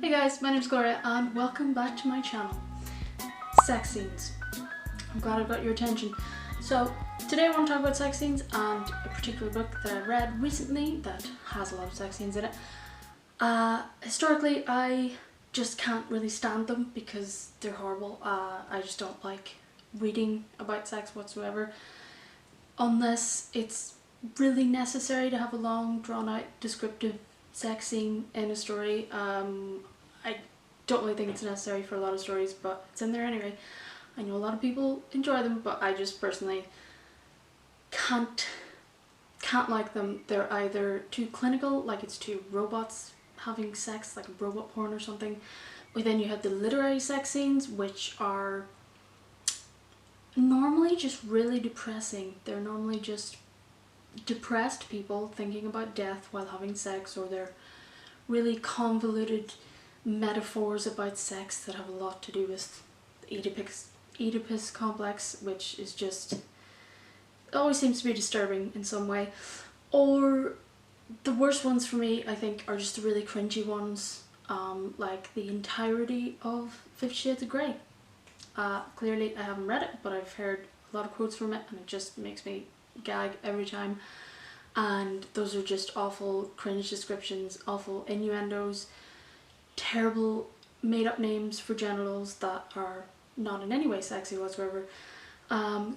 Hey guys, my name is Gloria and welcome back to my channel. Sex scenes. I'm glad I got your attention. So today I want to talk about sex scenes and a particular book that I read recently that has a lot of sex scenes in it. Historically I just can't really stand them because they're horrible. I just don't like reading about sex whatsoever unless it's really necessary to have a long drawn out descriptive sex scene in a story. I don't really think it's necessary for a lot of stories, but it's in there anyway. I know a lot of people enjoy them, but I just personally can't like them. They're either too clinical, like it's two robots having sex, like a robot porn or something, or then you have the literary sex scenes, which are normally just really depressing. They're normally just depressed people thinking about death while having sex, or they're really convoluted metaphors about sex that have a lot to do with the Oedipus complex, which is just, it always seems to be disturbing in some way. Or the worst ones for me, I think, are just the really cringy ones, like the entirety of 50 Shades of Grey. Clearly I haven't read it, but I've heard a lot of quotes from it and it just makes me gag every time. And those are just awful cringe descriptions, awful innuendos, terrible made up names for genitals that are not in any way sexy whatsoever.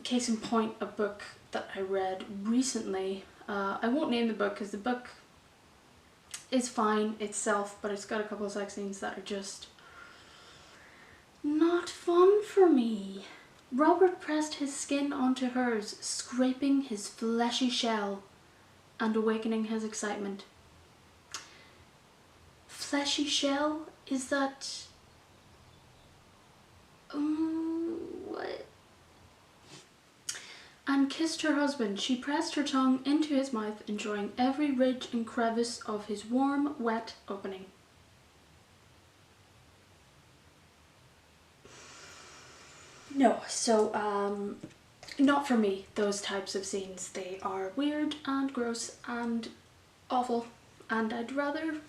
Case in point, a book that I read recently. I won't name the book because the book is fine itself, but it's got a couple of sex scenes that are just not fun for me. Robert pressed his skin onto hers, scraping his fleshy shell and awakening his excitement. Fleshy shell? Is that... what? And kissed her husband. She pressed her tongue into his mouth, enjoying every ridge and crevice of his warm, wet opening. No, so, not for me, those types of scenes. They are weird and gross and awful, and I'd rather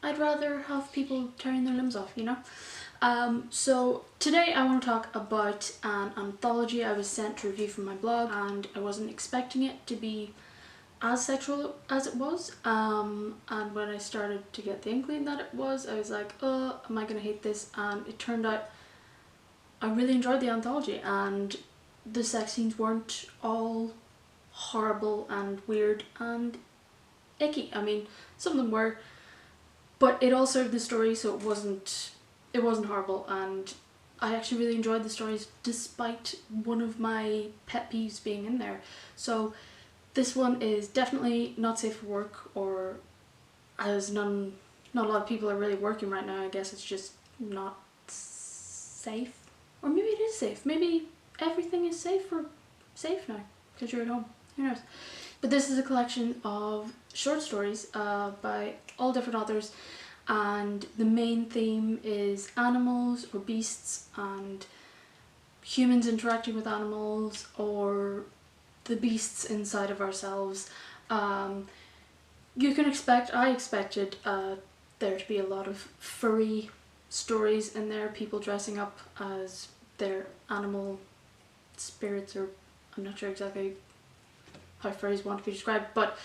have people tearing their limbs off, you know? So today I want to talk about an anthology I was sent to review from my blog, and I wasn't expecting it to be as sexual as it was, and when I started to get the inkling that it was, I was like, oh, am I gonna hate this? And it turned out I really enjoyed the anthology, and the sex scenes weren't all horrible and weird and icky. I mean, some of them were, but it all served the story, so it wasn't horrible, and I actually really enjoyed the stories despite one of my pet peeves being in there. So this one is definitely not safe for work, or as not a lot of people are really working right now. I guess it's just not safe. Or maybe it is safe. Maybe everything is safe now because you're at home. Who knows? But this is a collection of short stories by all different authors, and the main theme is animals or beasts and humans interacting with animals, or the beasts inside of ourselves. You can expect, I expected there to be a lot of furry stories in there, people dressing up as their animal spirits, or I'm not sure exactly how furries want to be described, but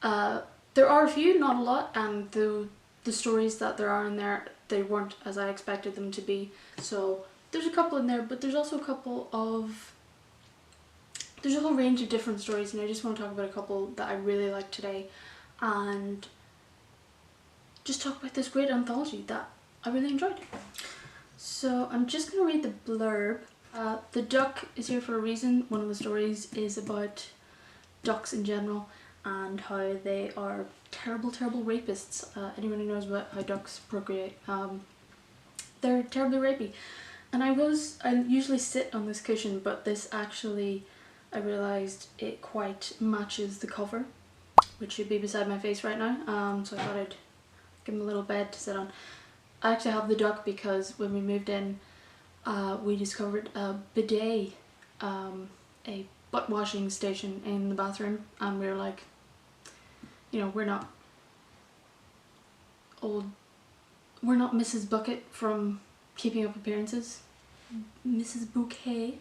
there are a few, not a lot, and the stories that there are in there, they weren't as I expected them to be. So there's a couple in there, but there's also there's a whole range of different stories, and I just want to talk about a couple that I really like today, and just talk about this great anthology that I really enjoyed. So I'm just going to read the blurb. The duck is here for a reason. One of the stories is about ducks in general and how they are terrible rapists. Anyone who knows about how ducks procreate, they're terribly rapey. And I usually sit on this cushion, but this actually, I realised it quite matches the cover, which should be beside my face right now. So I thought I'd give him a little bed to sit on. I actually have the duck because when we moved in, we discovered a bidet, a butt washing station in the bathroom, and we were like, you know, we're not old we're not Mrs. Bucket from Keeping Up Appearances. Mrs. Bouquet.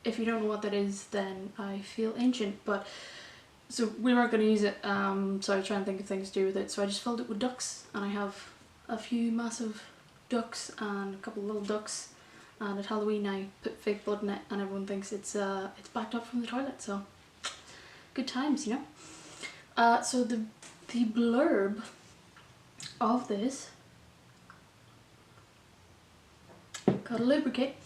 If you don't know what that is, then I feel ancient, but so we weren't going to use it, so I was trying to think of things to do with it, so I just filled it with ducks, and I have a few massive ducks and a couple of little ducks, and at Halloween I put fake blood in it and everyone thinks it's backed up from the toilet, so good times, you know. So the blurb of this, gotta lubricate.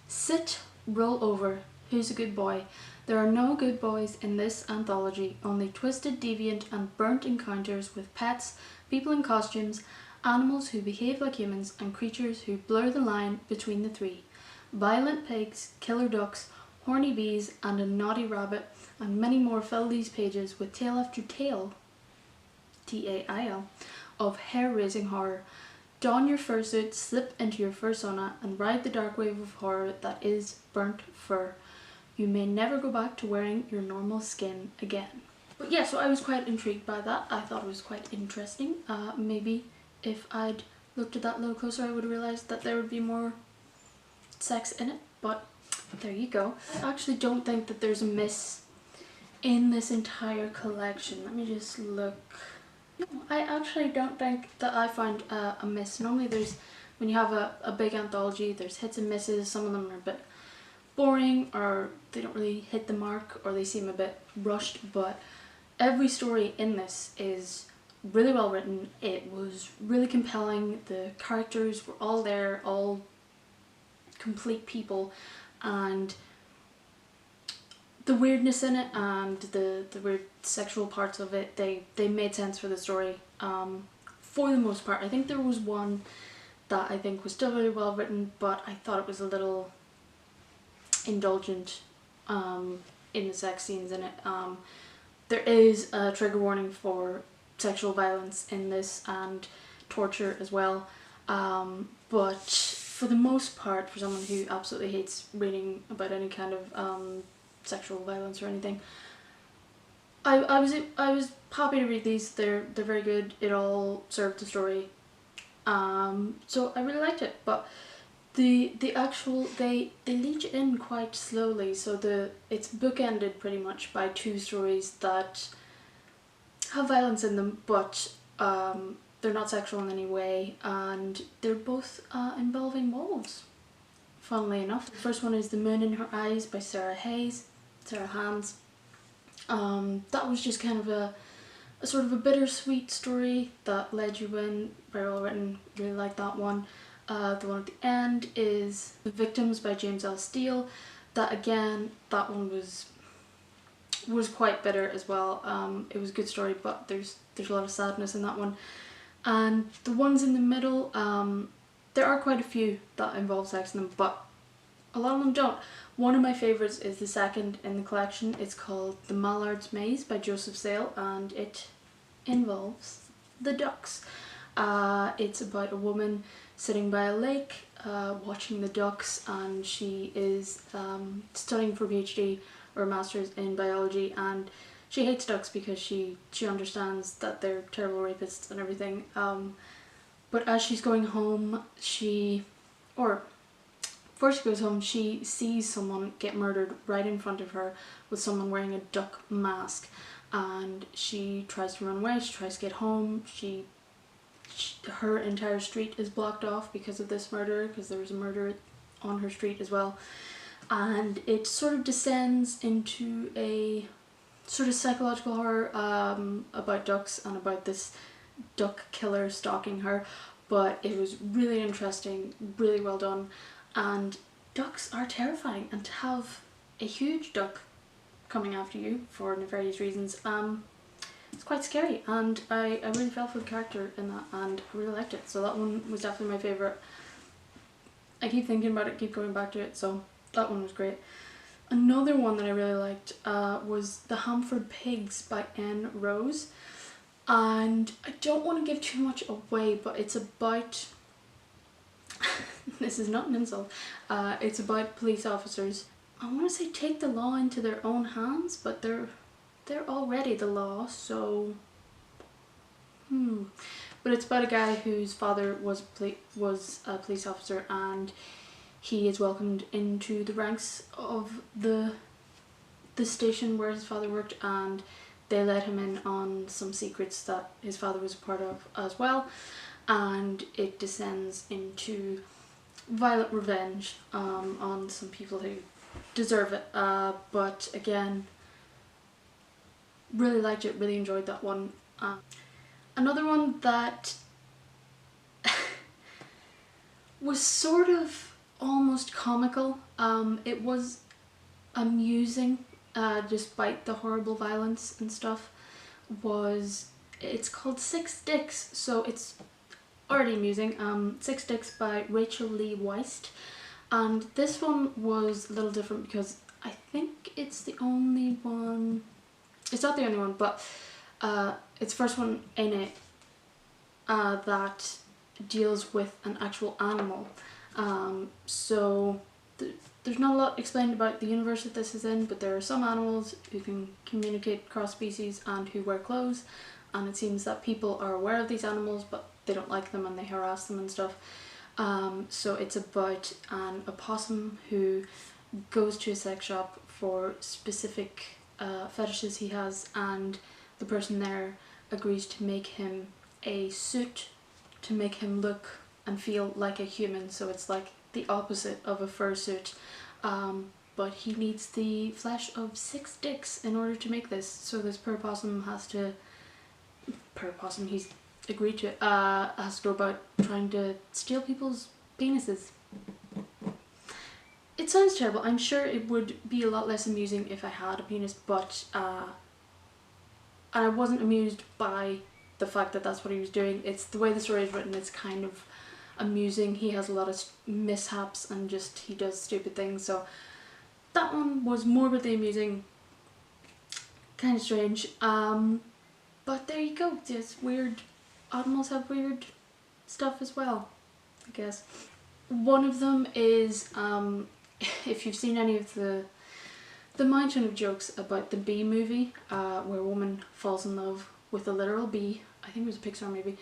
Sit, roll over, who's a good boy? There are no good boys in this anthology, only twisted, deviant and burnt encounters with pets, people in costumes, animals who behave like humans and creatures who blur the line between the three. Violent pigs, killer ducks, horny bees and a naughty rabbit and many more fill these pages with tale after tale, T-A-I-L, of hair-raising horror. Don your fursuit, slip into your fursona and ride the dark wave of horror that is Burnt Fur. You may never go back to wearing your normal skin again. But yeah, so I was quite intrigued by that. I thought it was quite interesting. Maybe if I'd looked at that a little closer I would have realised that there would be more sex in it, but there you go. I actually don't think that there's a miss in this entire collection. Let me just look. I actually don't think that I find a miss. Normally there's, when you have a big anthology, there's hits and misses. Some of them are a bit boring or they don't really hit the mark or they seem a bit rushed, but every story in this is really well written. It was really compelling. The characters were all there, all complete people, and the weirdness in it and the weird sexual parts of it, they made sense for the story for the most part. I think there was one that I think was still really well written, but I thought it was a little indulgent in the sex scenes in it. There is a trigger warning for sexual violence in this and torture as well, but for the most part, for someone who absolutely hates reading about any kind of sexual violence or anything, I was happy to read these. They're very good. It all served the story, so I really liked it. But the actual they lead you in quite slowly, so it's bookended pretty much by two stories that have violence in them, but they're not sexual in any way, and they're both involving wolves, funnily enough. The first one is The Moon in Her Eyes by Sarah Hayes. That was just kind of a sort of a bittersweet story that led you in, very well written, really like that one. The one at the end is The Victims by James L. Steele. That again, that one was quite bitter as well. It was a good story, but there's a lot of sadness in that one. And the ones in the middle, there are quite a few that involve sex in them, but a lot of them don't. One of my favourites is the second in the collection. It's called The Mallard's Maze by Joseph Sale, and it involves the ducks. It's about a woman sitting by a lake watching the ducks, and she is studying for a PhD or a master's in biology, and she hates ducks because she understands that they're terrible rapists and everything. But as she's going home, before she goes home, she sees someone get murdered right in front of her with someone wearing a duck mask, and she tries to run away. She tries to get home. Her entire street is blocked off because of this murder, because there was a murder on her street as well, and it sort of descends into a sort of psychological horror about ducks and about this duck killer stalking her. But it was really interesting, really well done, and ducks are terrifying, and to have a huge duck coming after you for nefarious reasons, it's quite scary, and I really fell for the character in that, and I really liked it. So that one was definitely my favourite. I keep thinking about it, keep going back to it, so that one was great. Another one that I really liked was The Hamford Pigs by N. Rose, and I don't want to give too much away, but it's about this is not an insult, it's about police officers. I want to say take the law into their own hands, but they're already the law, so But it's about a guy whose father was a police officer, and he is welcomed into the ranks of the station where his father worked, and they let him in on some secrets that his father was a part of as well, and it descends into violent revenge on some people who deserve it. But again, really liked it, really enjoyed that one. Another one that was sort of almost comical, it was amusing despite the horrible violence and stuff, it's called Six Dicks, so it's already amusing. Six Dicks by Rachel Lee Weist, and this one was a little different because I think it's the only one, it's not the only one, but it's the first one in it that deals with an actual animal. So there's not a lot explained about the universe that this is in, but there are some animals who can communicate cross species and who wear clothes, and it seems that people are aware of these animals but they don't like them and they harass them and stuff. So it's about an opossum who goes to a sex shop for specific fetishes he has, and the person there agrees to make him a suit to make him look and feel like a human, so it's like the opposite of a fursuit, but he needs the flesh of 6 dicks in order to make this. So this poor possum has to, he's agreed to it, has to go about trying to steal people's penises. It sounds terrible. I'm sure it would be a lot less amusing if I had a penis, but I wasn't amused by the fact that that's what he was doing. It's the way the story is written, it's kind of amusing. He has a lot of mishaps and just he does stupid things, so that one was morbidly amusing, kind of strange, but there you go. It's weird. Animals have weird stuff as well, I guess. One of them is if you've seen any of the mind kind of jokes about the Bee movie, where a woman falls in love with a literal bee. I think it was a Pixar movie.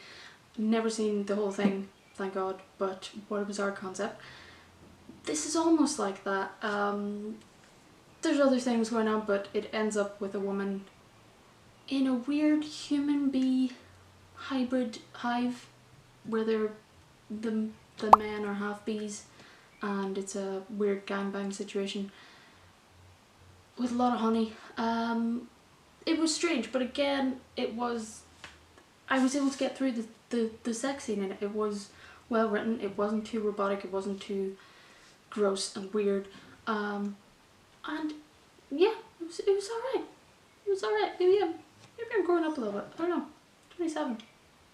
Never seen the whole thing, thank God, but what a bizarre concept. This is almost like that. There's other things going on, but it ends up with a woman in a weird human bee hybrid hive where the men are half bees, and it's a weird gangbang situation with a lot of honey. It was strange, but again, I was able to get through the sex scene in it. It was well written, it wasn't too robotic, it wasn't too gross and weird, and yeah, it was alright. It was alright. Maybe I'm growing up a little bit. I don't know. 27.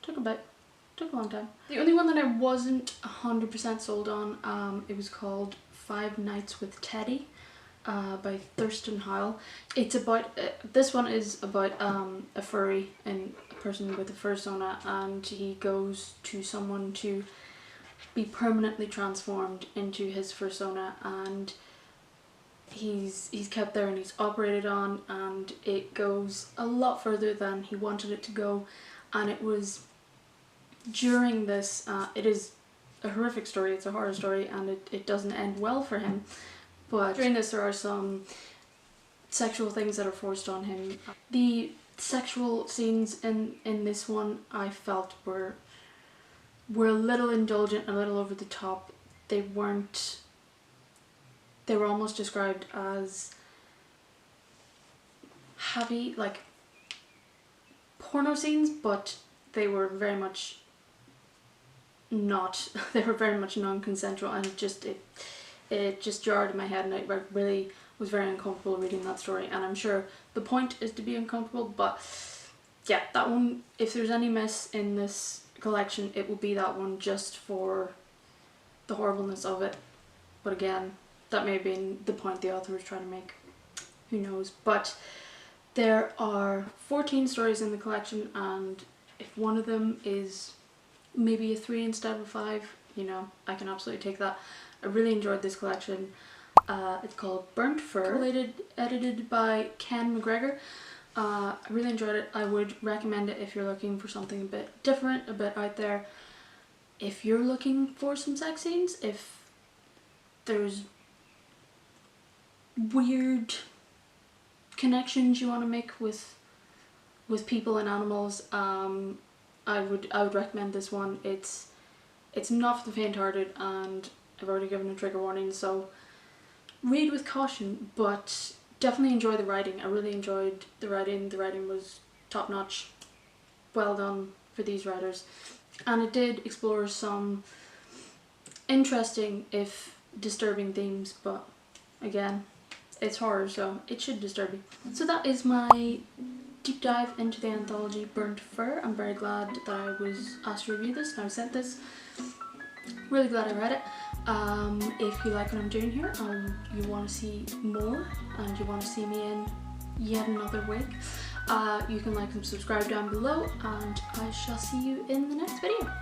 Took a long time. The only one that I wasn't 100% sold on, it was called 5 Nights with Teddy by Thurston Howell. It's about, this one is about a furry and a person with a fursona, and he goes to someone to be permanently transformed into his fursona, and he's kept there and he's operated on, and it goes a lot further than he wanted it to go. And it was during this, it is a horrific story, it's a horror story, and it doesn't end well for him, but during this there are some sexual things that are forced on him. The sexual scenes in this one I felt were a little indulgent, a little over the top. They were almost described as heavy, like porno scenes, but they were very much not. They were very much non-consensual, and it just jarred in my head, and I really was very uncomfortable reading that story. And I'm sure the point is to be uncomfortable, but yeah, that one, if there's any mess in this collection, it will be that one, just for the horribleness of it. But again, that may have been the point the author was trying to make, who knows. But there are 14 stories in the collection, and if one of them is maybe a 3 instead of a 5, you know, I can absolutely take that. I really enjoyed this collection. It's called Burnt Fur, edited by Ken McGregor. I really enjoyed it. I would recommend it if you're looking for something a bit different, a bit out there. If you're looking for some sex scenes, if there's weird connections you want to make with people and animals, I would recommend this one. It's not for the faint-hearted, and I've already given a trigger warning, so read with caution, but definitely enjoy the writing. I really enjoyed the writing. The writing was top-notch. Well done for these writers. And it did explore some interesting, if disturbing, themes, but again, it's horror, so it should disturb you. So that is my deep dive into the anthology Burnt Fur. I'm very glad that I was asked to review this and I was sent this. Really glad I read it. If you like what I'm doing here and you want to see more and you want to see me in yet another week, you can like and subscribe down below, and I shall see you in the next video.